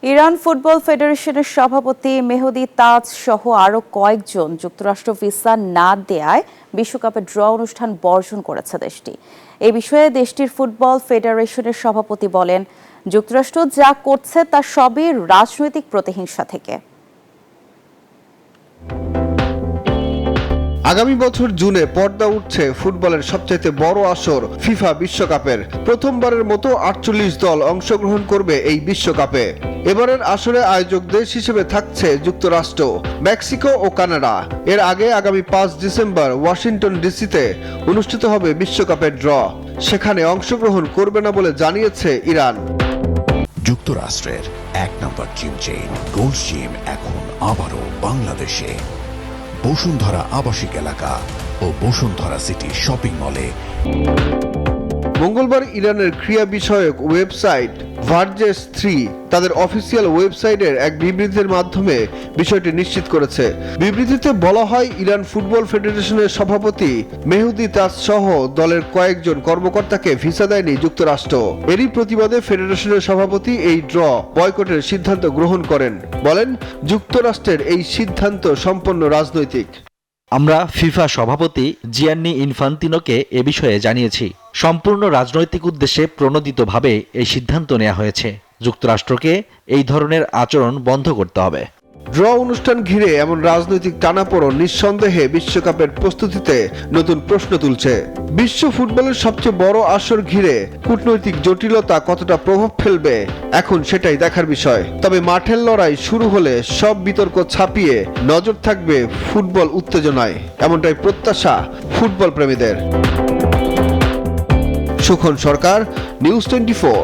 Iran football ফেডারেশনের সভাপতি মেহদি তাজ সহ আরও কয়েকজন যুক্তরাষ্ট্র ভিসা না দেয়ায় বিশ্বকাপের ড্র অনুষ্ঠান বর্জন করেছে দেশটি। এই বিষয়ে দেশটির ফুটবল ফেডারেশনের সভাপতি বলেন, যুক্তরাষ্ট্র যা করছে তা সবই রাজনৈতিক প্রতিহিংসা থেকে। আগামী বছর জুনে পর্দা উঠছে ফুটবলের সবচাইতে বড় আসর ফিফা বিশ্বকাপের। প্রথমবারের মতো 48 দল অংশগ্রহণ করবে এই বিশ্বকাপে। এবারের আসরে আয়োজক দেশ হিসেবে থাকছে যুক্তরাষ্ট্র, মেক্সিকো ও কানাডা। এর আগে আগামী 5 ডিসেম্বর ওয়াশিংটন ডিসিতে অনুষ্ঠিত হবে বিশ্বকাপের ড্র। সেখানে অংশগ্রহণ করবে না বলে জানিয়েছে ইরান। যুক্তরাষ্ট্রের 1 নম্বর জিম চেইন গোল্ড জিম এখন আবারও বাংলাদেশে। বসুন্ধরা আবাসিক এলাকা ও বসুন্ধরা সিটি শপিং মলে। মঙ্গলবার ইরানের ক্রীড়া বিষয়ক ওয়েবসাইট ভার্জেস 3 তাদের অফিসিয়াল ওয়েবসাইটের এক বিবৃতির মাধ্যমে বিষয়টি নিশ্চিত করেছে। বিবৃতিতে বলা হয়, ইরান ফুটবল ফেডারেশনের সভাপতি মেহদি তাজ সহ দলের কয়েকজন কর্মকর্তাকে ভিসা দেয়নি যুক্তরাষ্ট্র। এরই প্রতিবাদে ফেডারেশনের সভাপতি এই ড্র বয়কটের সিদ্ধান্ত গ্রহণ করেন। বলেন, যুক্তরাষ্ট্রের এই সিদ্ধান্ত সম্পূর্ণ রাজনৈতিক। আমরা ফিফা সভাপতি জিয়ান্নি ইনফান্তিনোকে এ বিষয়ে জানিয়েছি। সম্পূর্ণ রাজনৈতিক উদ্দেশ্যে প্রণোদিতভাবে এই সিদ্ধান্ত নেওয়া হয়েছে। যুক্তরাষ্ট্রকে এই ধরনের আচরণ বন্ধ করতে হবে। ড্র অনুষ্ঠান ঘিরে এমন রাজনৈতিক টানাপোড়েন নিঃসন্দেহে বিশ্বকাপের প্রস্তুতিতে নতুন প্রশ্ন তুলছে। বিশ্ব ফুটবলের সবচেয়ে বড় আসর ঘিরে কূটনৈতিক জটিলতা কতটা প্রভাব ফেলবে এখন সেটাই দেখার বিষয়। তবে মাঠের লড়াই শুরু হলে সব বিতর্ক ছাপিয়ে নজর থাকবে ফুটবল উত্তেজনায়, এমনটাই প্রত্যাশা ফুটবল প্রেমীদের। সুখন সরকার, নিউজ 24।